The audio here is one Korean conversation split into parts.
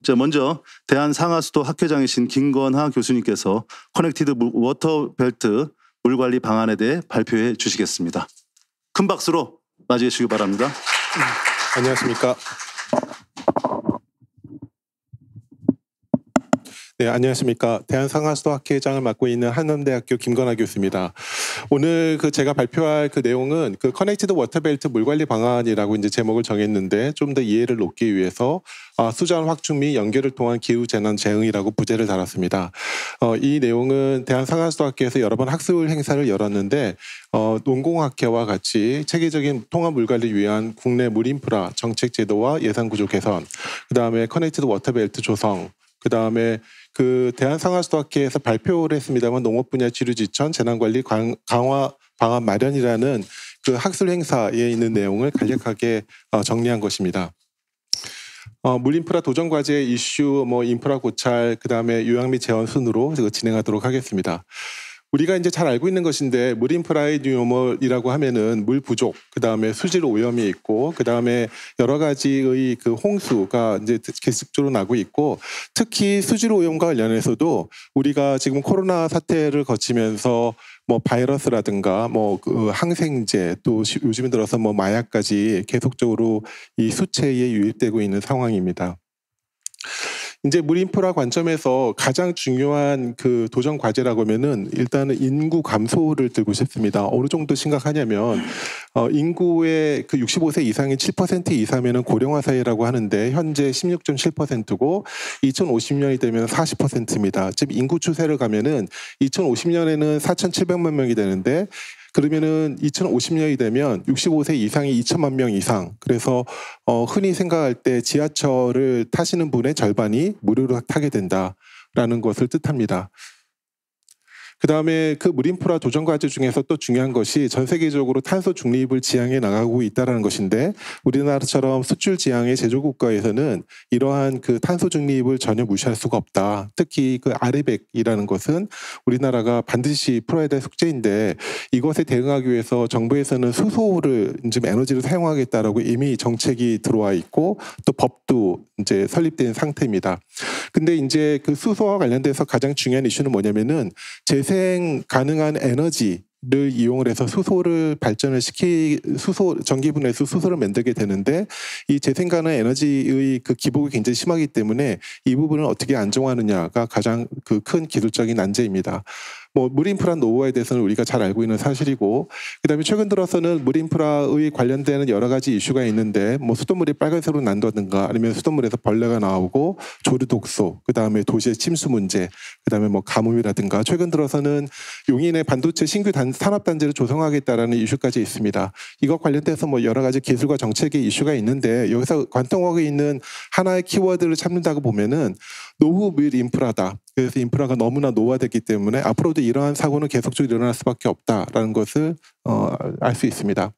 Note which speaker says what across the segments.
Speaker 1: 자, 먼저 대한상하수도 학회장이신 김건하 교수님께서 커넥티드 워터 벨트 물관리 방안에 대해 발표해 주시겠습니다. 큰 박수로 맞이해 주시기 바랍니다.
Speaker 2: 안녕하십니까. 네, 안녕하십니까. 대한상하수도 학회장을 맡고 있는 한남대학교 김건하 교수입니다. 오늘 제가 발표할 내용은 커넥티드 워터벨트 물관리 방안이라고 이제 제목을 정했는데 좀 더 이해를 돕기 위해서 수자원 확충 및 연계를 통한 기후 재난 대응이라고 부제를 달았습니다. 이 내용은 대한상하수도 학회에서 여러 번 학술 행사를 열었는데 농공학회와 같이 체계적인 통합 물관리를 위한 국내 물인프라 정책 제도와 예산 구조 개선, 그다음에 커넥티드 워터벨트 조성, 그다음에 대한상하수도 학회에서 발표를 했습니다만 농업 분야 지류지천 재난관리 강화 방안 마련이라는 학술 행사에 있는 내용을 간략하게 정리한 것입니다. 물인프라 도전 과제 이슈, 인프라 고찰, 그다음에 요약 및 제언 순으로 진행하도록 하겠습니다. 우리가 이제 잘 알고 있는 것인데 물인프라의 뉴머이라고 하면은 물 부족, 그다음에 수질 오염이 있고, 그다음에 여러 가지의 홍수가 이제 계속적으로 나고 있고, 특히 수질 오염과 관련해서도 우리가 지금 코로나 사태를 거치면서 바이러스라든가 항생제, 또 요즘 들어서 마약까지 계속적으로 이 수체에 유입되고 있는 상황입니다. 이제 물인프라 관점에서 가장 중요한 도전 과제라고 하면은 일단은 인구 감소를 들고 싶습니다. 어느 정도 심각하냐면 인구의 65세 이상인 7% 이상이면은 고령화 사회라고 하는데 현재 16.7%고 2050년이 되면 40%입니다. 즉 인구 추세를 가면은 2050년에는 4,700만 명이 되는데 그러면은 2050년이 되면 65세 이상이 2천만 명 이상. 그래서 흔히 생각할 때 지하철을 타시는 분의 절반이 무료로 타게 된다라는 것을 뜻합니다. 그다음에 물인프라 도전 과제 중에서 또 중요한 것이 전 세계적으로 탄소 중립을 지향해 나가고 있다는 것인데, 우리나라처럼 수출 지향의 제조국가에서는 이러한 탄소 중립을 전혀 무시할 수가 없다. 특히 아르백이라는 것은 우리나라가 반드시 풀어야 될 숙제인데, 이것에 대응하기 위해서 정부에서는 수소를 지금 에너지를 사용하겠다라고 이미 정책이 들어와 있고 또 법도 이제 설립된 상태입니다. 근데 이제 수소와 관련돼서 가장 중요한 이슈는 뭐냐면은 재생 가능한 에너지를 이용을 해서 수소를 발전을 전기분해서 수소를 만들게 되는데, 이 재생 가능한 에너지의 기복이 굉장히 심하기 때문에 이 부분을 어떻게 안정화하느냐가 가장 큰 기술적인 난제입니다. 물인프라 노후화에 대해서는 우리가 잘 알고 있는 사실이고, 그다음에 최근 들어서는 물인프라의 관련되는 여러 가지 이슈가 있는데, 수돗물이 빨간색으로 난다든가 아니면 수돗물에서 벌레가 나오고 조류 독소, 그다음에 도시의 침수 문제, 그다음에 가뭄이라든가 최근 들어서는 용인의 반도체 신규 산업단지를 조성하겠다라는 이슈까지 있습니다. 이것 관련돼서 여러 가지 기술과 정책의 이슈가 있는데, 여기서 관통하고 있는 하나의 키워드를 찾는다고 보면은 노후 물 인프라다. 그래서 인프라가 너무나 노화됐기 때문에 앞으로도 이러한 사고는 계속적으로 일어날 수밖에 없다라는 것을 알 수 있습니다.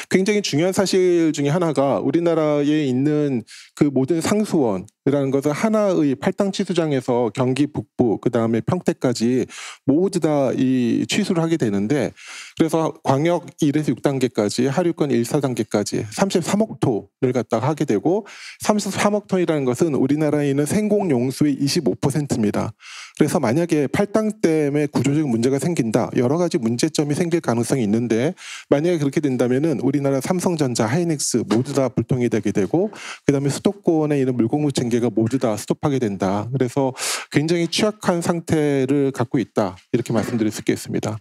Speaker 2: 굉장히 중요한 사실 중에 하나가 우리나라에 있는 모든 상수원이라는 것은 하나의 팔당 취수장에서 경기 북부, 그다음에 평택까지 모두 다 이 취수를 하게 되는데, 그래서 광역 1에서 6단계까지, 하류권 1, 4단계까지 33억 톤을 갖다가 하게 되고, 33억 톤이라는 것은 우리나라에 있는 생공 용수의 25%입니다. 그래서 만약에 팔당 때문에 구조적 문제가 생긴다, 여러 가지 문제점이 생길 가능성이 있는데, 만약에 그렇게 된다면은 우리나라 삼성전자, 하이닉스 모두 다 불통이 되게 되고, 그다음에 수도권에 있는 물공급 체계가 모두 다 스톱하게 된다. 그래서 굉장히 취약한 상태를 갖고 있다, 이렇게 말씀드릴 수 있겠습니다.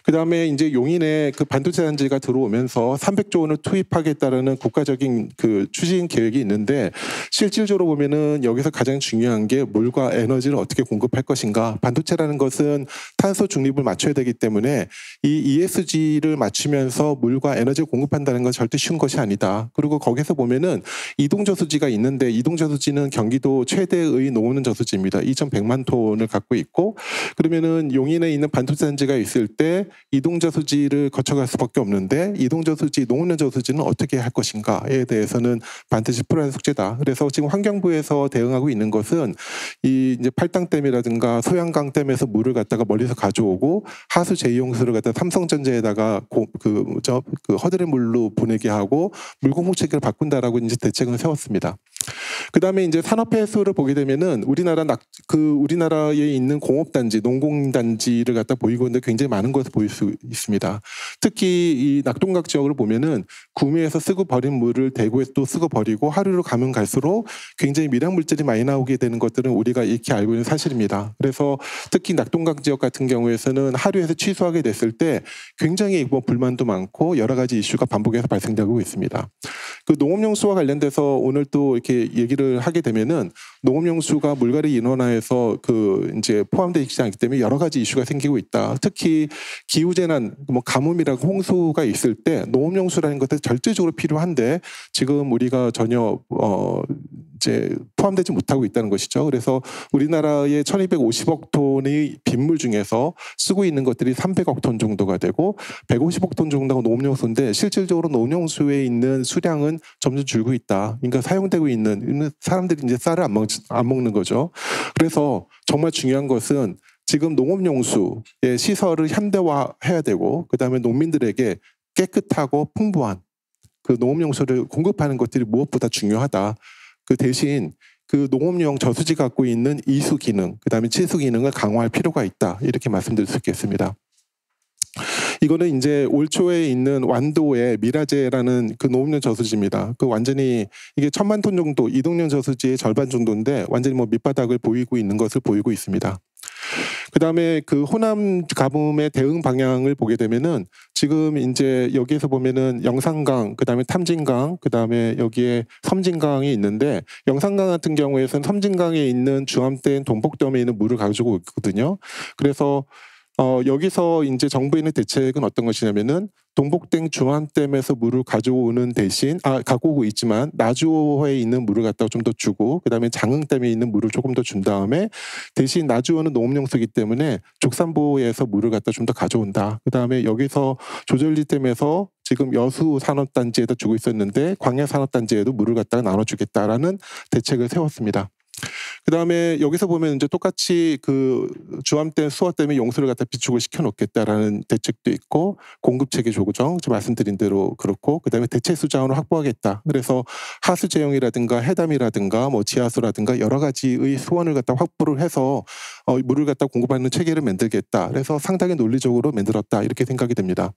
Speaker 2: 그다음에 이제 용인에 반도체 단지가 들어오면서 300조 원을 투입하겠다라는 국가적인 추진 계획이 있는데, 실질적으로 보면은 여기서 가장 중요한 게 물과 에너지를 어떻게 공급할 것인가. 반도체라는 것은 탄소 중립을 맞춰야 되기 때문에 이 ESG를 맞추면서 물과 에너지를 공급한다는 건 절대 쉬운 것이 아니다. 그리고 거기서 보면은 이동저수지가 있는데, 이동저수지는 경기도 최대의 노는 저수지입니다. 2,100만 톤을 갖고 있고, 그러면은 용인에 있는 반도체 단지가 있을 때 이동저수지를 거쳐갈 수밖에 없는데, 이동저수지, 노는 저수지는 어떻게 할 것인가에 대해서는 반드시 풀어야 할 숙제다. 그래서 지금 환경부에서 대응하고 있는 것은 이제 팔당댐이라든가 소양강댐에서 물을 갖다가 멀리서 가져오고 하수 제2용수를 갖다 삼성전자에다가 허드렛 물로 보내게 하고 물공급 체계를 바꾼다라고 이제 대책을 세웠습니다. 그다음에 이제 산업해수를 보게 되면은 우리나라에 있는 공업단지, 농공단지를 갖다 보이고 있는데 굉장히 많은 것을 보일 수 있습니다. 특히 이 낙동강 지역을 보면은 구미에서 쓰고 버린 물을 대구에 또 쓰고 버리고 하루로 가면 갈수록 굉장히 미량 물질이 많이 나오게 되는 것들은 우리가 익히 알고 있는 사실입니다. 그래서 특히 낙동강 지역 같은 경우에서는 하류에서 취수하게 됐을 때 굉장히 뭐 불만도 많고 여러 가지 이슈가 반복해서 발생되고 있습니다. 그 농업용수와 관련돼서 오늘 또 이렇게 얘기를 하게 되면은 농업용수가 물갈이 인원화에서 그 이제 포함되어 있지 않기 때문에 여러 가지 이슈가 생기고 있다. 특히 기후재난, 뭐 가뭄이라고 홍수가 있을 때 농업용수라는 것은 절대적으로 필요한데 지금 우리가 전혀 이제 포함되지 못하고 있다는 것이죠. 그래서 우리나라의 1250억 톤의 빗물 중에서 쓰고 있는 것들이 300억 톤 정도가 되고 150억 톤 정도가 농업용수인데 실질적으로 농업용수에 있는 수량은 점점 줄고 있다. 그러니까 사용되고 있는 사람들이 이제 쌀을 안 먹는 거죠. 그래서 정말 중요한 것은 지금 농업용수의 시설을 현대화해야 되고 그다음에 농민들에게 깨끗하고 풍부한 그 농업용수를 공급하는 것들이 무엇보다 중요하다. 그 대신 그 농업용 저수지 갖고 있는 이수 기능, 그다음에 치수 기능을 강화할 필요가 있다. 이렇게 말씀드릴 수 있겠습니다. 이거는 이제 올 초에 있는 완도의 미라제라는 그 농업용 저수지입니다. 그 완전히 이게 1000만 톤 정도, 이동용 저수지의 절반 정도인데 완전히 뭐 밑바닥을 보이고 있는 것을 보이고 있습니다. 그다음에 그 호남 가뭄의 대응 방향을 보게 되면은 지금 이제 여기에서 보면은 영산강, 그다음에 탐진강, 그다음에 여기에 섬진강이 있는데 영산강 같은 경우에는 섬진강에 있는 주암댐 동북댐에 있는 물을 가지고 있거든요. 그래서 여기서 이제 정부에 있는 대책은 어떤 것이냐면은 동북댐 중암댐에서 물을 가져오는 대신 갖고 오고 있지만 나주호에 있는 물을 갖다가 좀 더 주고 그다음에 장흥댐에 있는 물을 조금 더 준 다음에 대신 나주호는 농업용수이기 때문에 족산보에서 물을 갖다 좀 더 가져온다. 그다음에 여기서 조절리댐에서 지금 여수 산업단지에다 주고 있었는데 광야 산업단지에도 물을 갖다가 나눠주겠다라는 대책을 세웠습니다. 그다음에 여기서 보면 이제 똑같이 그 주암댐, 수어댐에 용수를 갖다 비축을 시켜놓겠다라는 대책도 있고 공급 체계 조정, 말씀드린 대로 그렇고 그다음에 대체 수자원을 확보하겠다. 그래서 하수 제용이라든가 해담이라든가 뭐 지하수라든가 여러 가지의 수원을 갖다 확보를 해서 물을 갖다 공급하는 체계를 만들겠다. 그래서 상당히 논리적으로 만들었다 이렇게 생각이 됩니다.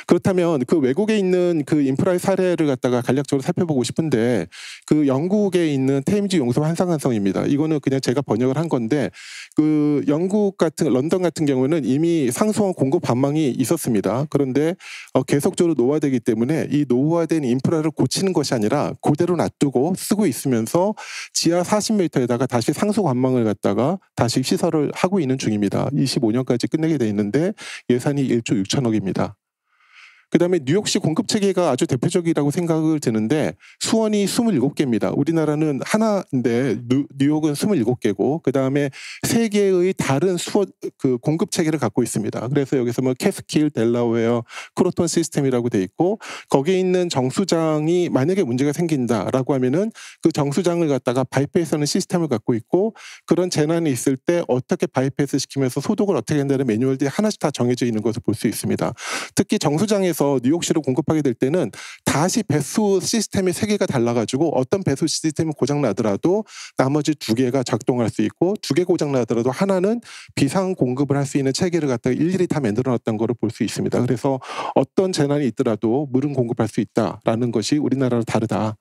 Speaker 2: 그렇다면 그 외국에 있는 그 인프라의 사례를 갖다가 간략적으로 살펴보고 싶은데 그 영국에 있는 테임즈 용수 환상한성입니다. 이거는 그냥 제가 번역을 한 건데 그 영국 같은 런던 같은 경우는 이미 상수원 공급 반망이 있었습니다. 그런데 계속적으로 노화되기 때문에 이 노화된 인프라를 고치는 것이 아니라 그대로 놔두고 쓰고 있으면서 지하 40m에다가 다시 상수 관망을 갖다가 다시 시설을 하고 있는 중입니다. 25년까지 끝내게 돼 있는데 예산이 1조 6천억입니다. 그다음에 뉴욕시 공급 체계가 아주 대표적이라고 생각을 드는데 수원이 27개입니다. 우리나라는 하나인데 뉴욕은 27개고 그다음에 3개의 다른 그 공급 체계를 갖고 있습니다. 그래서 여기서 뭐 캐스킬, 델라웨어, 크로톤 시스템이라고 돼 있고 거기에 있는 정수장이 만약에 문제가 생긴다라고 하면은 그 정수장을 갖다가 바이패스하는 시스템을 갖고 있고 그런 재난이 있을 때 어떻게 바이패스 시키면서 소독을 어떻게 한다는 매뉴얼들이 하나씩 다 정해져 있는 것을 볼 수 있습니다. 특히 정수장에서 뉴욕시로 공급하게 될 때는 다시 배수 시스템이 3개가 달라가지고 어떤 배수 시스템이 고장나더라도 나머지 2개가 작동할 수 있고 2개 고장나더라도 하나는 비상 공급을 할 수 있는 체계를 갖다가 일일이 다 만들어놨던 거를 볼 수 있습니다. 그래서 어떤 재난이 있더라도 물은 공급할 수 있다라는 것이 우리나라랑 다르다.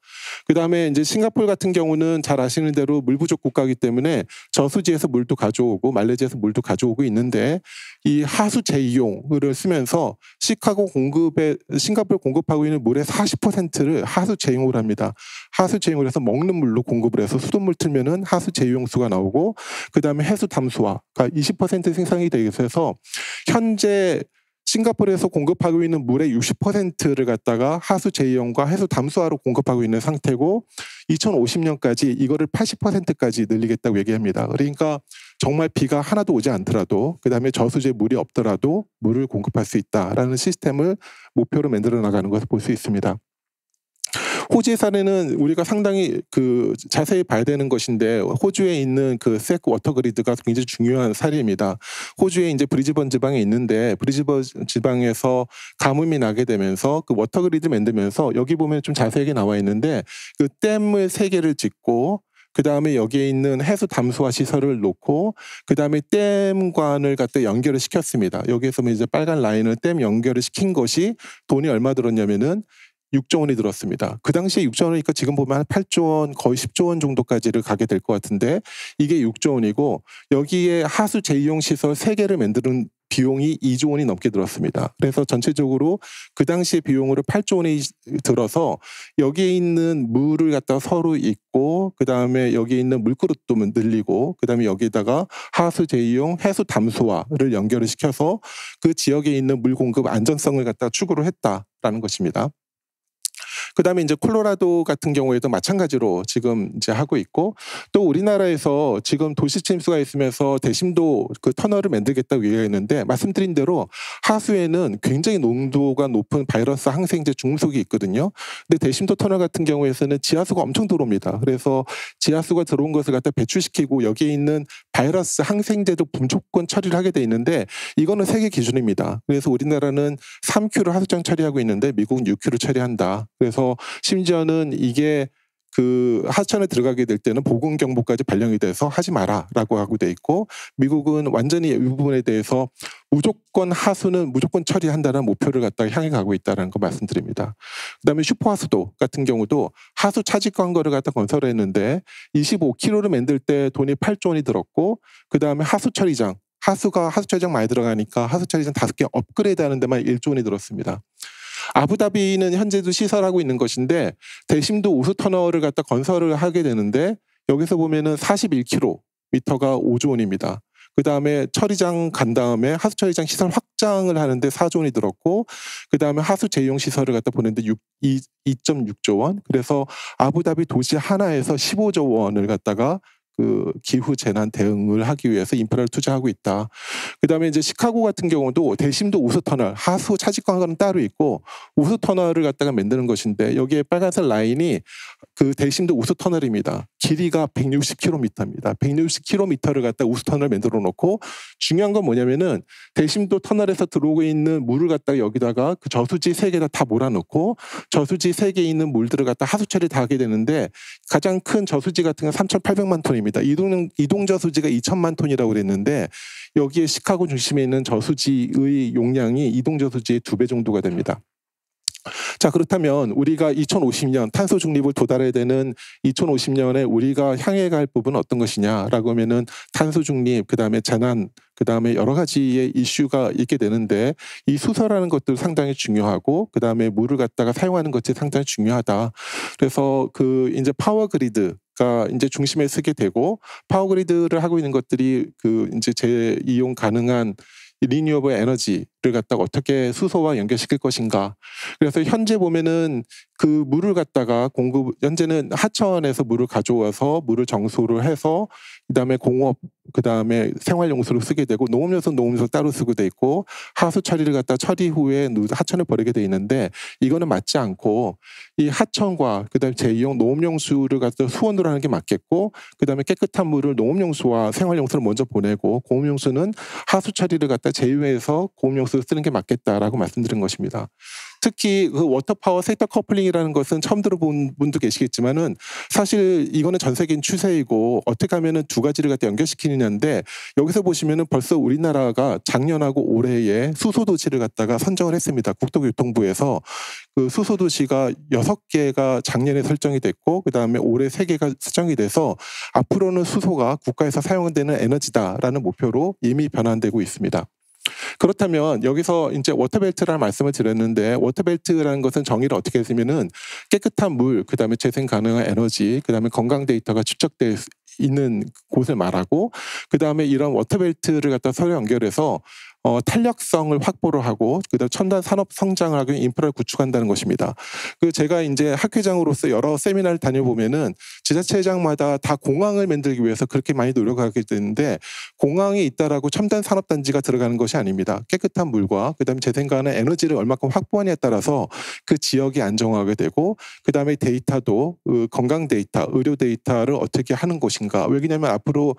Speaker 2: 그다음에 이제 싱가포르 같은 경우는 잘 아시는 대로 물 부족 국가이기 때문에 저수지에서 물도 가져오고 말레이시아에서 물도 가져오고 있는데 이 하수 재이용을 쓰면서 싱가포르 공급하고 있는 물의 40%를 하수 재이용을 합니다. 하수 재이용을 해서 먹는 물로 공급을 해서 수돗물 틀면은 하수 재이용수가 나오고 그다음에 해수 담수화가 20% 생산이 되기 위해서 현재 싱가포르에서 공급하고 있는 물의 60%를 갖다가 하수 재이용과 해수 담수화로 공급하고 있는 상태고 2050년까지 이거를 80%까지 늘리겠다고 얘기합니다. 그러니까 정말 비가 하나도 오지 않더라도 그다음에 저수지에 물이 없더라도 물을 공급할 수 있다라는 시스템을 목표로 만들어 나가는 것을 볼 수 있습니다. 호주의 사례는 우리가 상당히 자세히 봐야 되는 것인데, 호주에 있는 색 워터 그리드가 굉장히 중요한 사례입니다. 호주에 이제 브리즈번 지방에 있는데, 브리즈번 지방에서 가뭄이 나게 되면서 그 워터 그리드 만들면서, 여기 보면 좀 자세하게 나와 있는데, 그 댐을 3개를 짓고, 그 다음에 여기에 있는 해수 담수화 시설을 놓고, 그 다음에 댐관을 갖다 연결을 시켰습니다. 여기에서 이제 빨간 라인을 댐 연결을 시킨 것이 돈이 얼마 들었냐면은 6조 원이 들었습니다. 그 당시에 6조 원이니까 지금 보면 한 8조 원, 거의 10조 원 정도까지를 가게 될 것 같은데, 이게 6조 원이고, 여기에 하수 재이용 시설 3개를 만드는 비용이 2조 원이 넘게 들었습니다. 그래서 전체적으로 그 당시의 비용으로 8조 원이 들어서, 여기에 있는 물을 갖다가 서로 잇고, 그 다음에 여기에 있는 물그릇도 늘리고, 그 다음에 여기다가 하수 재이용 해수 담수화를 연결을 시켜서 그 지역에 있는 물 공급 안전성을 갖다가 추구를 했다라는 것입니다. 그 다음에 이제 콜로라도 같은 경우에도 마찬가지로 지금 이제 하고 있고, 또 우리나라에서 지금 도시 침수가 있으면서 대심도 그 터널을 만들겠다고 얘기했는데, 말씀드린 대로 하수에는 굉장히 농도가 높은 바이러스 항생제 중속이 있거든요. 근데 대심도 터널 같은 경우에서는 지하수가 엄청 들어옵니다. 그래서 지하수가 들어온 것을 갖다 배출시키고 여기에 있는 바이러스 항생제도 무조건 처리를 하게 돼 있는데, 이거는 세계 기준입니다. 그래서 우리나라는 3Q를 하수장 처리하고 있는데 미국은 6Q를 처리한다. 그래서 심지어는 이게 그 하천에 들어가게 될 때는 보건경보까지 발령이 돼서 하지 마라라고 하고 돼 있고, 미국은 완전히 이 부분에 대해서 무조건 하수는 무조건 처리한다는 목표를 갖다가 향해 가고 있다는 거 말씀드립니다. 그다음에 슈퍼하수도 같은 경우도 하수 차지 광거를 갖다 건설했는데 25km를 만들 때 돈이 8조 원이 들었고, 그다음에 하수 처리장, 하수 처리장 많이 들어가니까 하수 처리장 5개 업그레이드 하는 데만 1조 원이 들었습니다. 아부다비는 현재도 시설하고 있는 것인데, 대심도 우수 터널을 갖다 건설을 하게 되는데, 여기서 보면은 41km가 5조 원입니다. 그 다음에 처리장 간 다음에 하수 처리장 시설 확장을 하는데 4조 원이 들었고, 그 다음에 하수 재이용 시설을 갖다 보는데 2.6조 원. 그래서 아부다비 도시 하나에서 15조 원을 갖다가 그 기후 재난 대응을 하기 위해서 인프라를 투자하고 있다. 그다음에 이제 시카고 같은 경우도 대심도 우수 터널, 하수 차직관은 따로 있고 우수 터널을 갖다가 만드는 것인데, 여기에 빨간색 라인이 그 대심도 우수 터널입니다. 길이가 160km입니다. 160km를 갖다 우수 터널 만들어 놓고, 중요한 건 뭐냐면은 대심도 터널에서 들어오고 있는 물을 갖다가 여기다가 그 저수지 3개다 다 몰아넣고, 저수지 3개에 있는 물들을 갖다 하수 처리 다 하게 되는데, 가장 큰 저수지 같은 건 3,800만 톤입니다. 이동 저수지가 2,000만 톤이라고 그랬는데, 여기에 시카고 중심에 있는 저수지의 용량이 이동 저수지의 2배 정도가 됩니다. 자, 그렇다면 우리가 2050년 탄소 중립을 도달해야 되는 2050년에 우리가 향해 갈 부분은 어떤 것이냐라고 하면은 탄소 중립, 그다음에 재난, 그다음에 여러 가지의 이슈가 있게 되는데, 이 수소라는 것도 상당히 중요하고, 그다음에 물을 갖다가 사용하는 것이 상당히 중요하다. 그래서 그 이제 파워 그리드가 이제 중심에 서게 되고, 파워 그리드를 하고 있는 것들이 그 이제 재이용 가능한 리뉴어블 에너지를 갖다가 어떻게 수소와 연결시킬 것인가. 그래서 현재 보면은 그 물을 갖다가 현재는 하천에서 물을 가져와서 물을 정수를 해서 그다음에 공업, 그다음에 생활용수로 쓰게 되고, 농업용수 따로 쓰고 돼 있고, 하수 처리를 갖다 처리 후에 하천에 버리게 돼 있는데, 이거는 맞지 않고 이 하천과 그다음에 재이용 농업용수를 갖다 수원으로 하는 게 맞겠고, 그다음에 깨끗한 물을 농업용수와 생활용수를 먼저 보내고, 공업용수는 하수 처리를 갖다 제휴해서 공업용수를 쓰는 게 맞겠다라고 말씀드린 것입니다. 특히 그 워터파워 섹터 커플링이라는 것은 처음 들어본 분도 계시겠지만은, 사실 이거는 전 세계인 추세이고 어떻게 하면은 두 가지를 갖다 연결시키느냐인데, 여기서 보시면은 벌써 우리나라가 작년하고 올해에 수소도시를 갖다가 선정을 했습니다. 국토교통부에서 그 수소도시가 6개가 작년에 설정이 됐고, 그 다음에 올해 3개가 설정이 돼서 앞으로는 수소가 국가에서 사용되는 에너지다라는 목표로 이미 변환되고 있습니다. 그렇다면 여기서 이제 워터벨트라는 말씀을 드렸는데, 워터벨트라는 것은 정의를 어떻게 했으면은 깨끗한 물, 그다음에 재생 가능한 에너지, 그다음에 건강 데이터가 축적될 있는 곳을 말하고, 그다음에 이런 워터벨트를 갖다 서로 연결해서 탄력성을 확보를 하고 그다음 첨단 산업 성장을 하기 위해 인프라를 구축한다는 것입니다. 제가 이제 학회장으로서 여러 세미나를 다녀보면은 지자체장마다 다 공항을 만들기 위해서 그렇게 많이 노력하게 되는데 공항이 있다라고 첨단 산업 단지가 들어가는 것이 아닙니다. 깨끗한 물과 그다음에 제 생각에는 에너지를 얼마큼 확보하냐에 따라서 그 지역이 안정화하게 되고 그다음에 데이터도 건강 데이터, 의료 데이터를 어떻게 하는 것인가. 왜냐하면 앞으로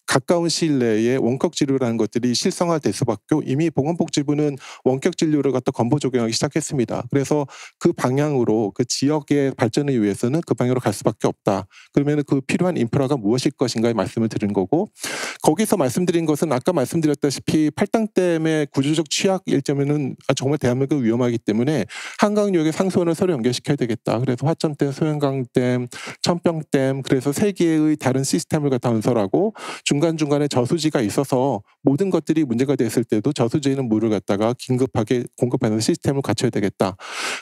Speaker 2: 가까운 시일 내에 원격 진료라는 것들이 실성화될 수밖에 이미 보건복지부는 원격 진료를 갖다 건보 적용하기 시작했습니다. 그래서 그 방향으로 그 지역의 발전을 위해서는 그 방향으로 갈 수밖에 없다. 그러면 그 필요한 인프라가 무엇일 것인가에 말씀을 드린 거고 거기서 말씀드린 것은 아까 말씀드렸다시피 팔당댐의 구조적 취약일 점에는 정말 대한민국이 위험하기 때문에 한강역의 상수원을 서로 연결시켜야 되겠다. 그래서 화천댐, 소양강댐, 천평댐 그래서 세 개의 다른 시스템을 갖다 건설하고 중간중간에 저수지가 있어서 모든 것들이 문제가 됐을 때도 저수지에 있는 물을 갖다가 긴급하게 공급하는 시스템을 갖춰야 되겠다.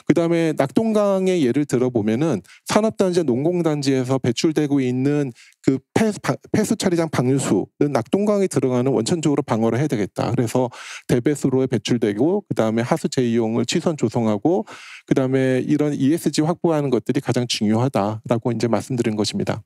Speaker 2: 그다음에 낙동강의 예를 들어보면은 산업단지, 농공단지에서 배출되고 있는 그 폐수 처리장 방류수는 낙동강에 들어가는 원천적으로 방어를 해야 되겠다. 그래서 대배수로에 배출되고 그다음에 하수 재이용을 취선 조성하고 그다음에 이런 ESG 확보하는 것들이 가장 중요하다라고 이제 말씀드린 것입니다.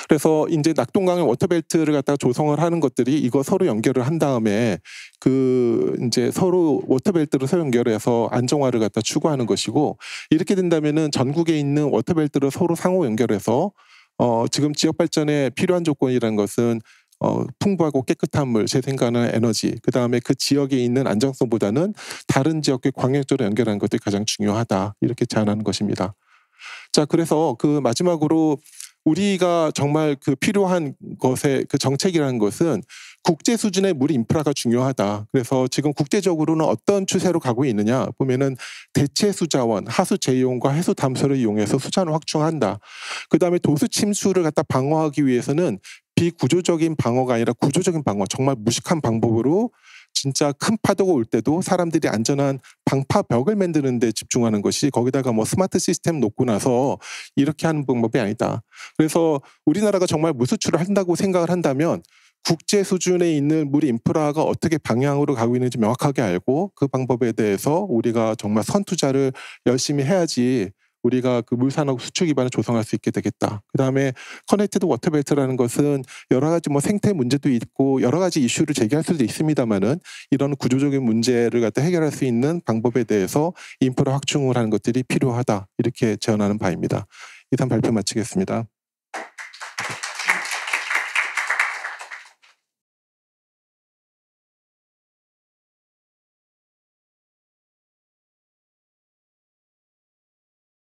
Speaker 2: 그래서 이제 낙동강의 워터벨트를 갖다가 조성을 하는 것들이 이거 서로 연결을 한 다음에 그 이제 서로 워터벨트를 서로 연결해서 안정화를 갖다 추구하는 것이고 이렇게 된다면은 전국에 있는 워터벨트를 서로 상호 연결해서 지금 지역 발전에 필요한 조건이라는 것은 풍부하고 깨끗한 물, 제 생각에는 에너지, 그 다음에 그 지역에 있는 안정성보다는 다른 지역과 광역적으로 연결하는 것들이 가장 중요하다 이렇게 제안하는 것입니다. 자, 그래서 그 마지막으로 우리가 정말 그 필요한 것의 그 정책이라는 것은 국제 수준의 물 인프라가 중요하다. 그래서 지금 국제적으로는 어떤 추세로 가고 있느냐 보면은 대체 수자원, 하수 재이용과 해수 담수를 이용해서 수자원을 확충한다. 그 다음에 도수 침수를 갖다 방어하기 위해서는 비구조적인 방어가 아니라 구조적인 방어, 정말 무식한 방법으로 진짜 큰 파도가 올 때도 사람들이 안전한 방파벽을 만드는 데 집중하는 것이 거기다가 뭐 스마트 시스템 놓고 나서 이렇게 하는 방법이 아니다. 그래서 우리나라가 정말 물 수출을 한다고 생각을 한다면 국제 수준에 있는 물 인프라가 어떻게 방향으로 가고 있는지 명확하게 알고 그 방법에 대해서 우리가 정말 선투자를 열심히 해야지 우리가 그 물산업 수출 기반을 조성할 수 있게 되겠다. 그 다음에 커넥티드 워터벨트라는 것은 여러 가지 뭐 생태 문제도 있고 여러 가지 이슈를 제기할 수도 있습니다만은 이런 구조적인 문제를 갖다 해결할 수 있는 방법에 대해서 인프라 확충을 하는 것들이 필요하다. 이렇게 제언하는 바입니다. 이상 발표 마치겠습니다.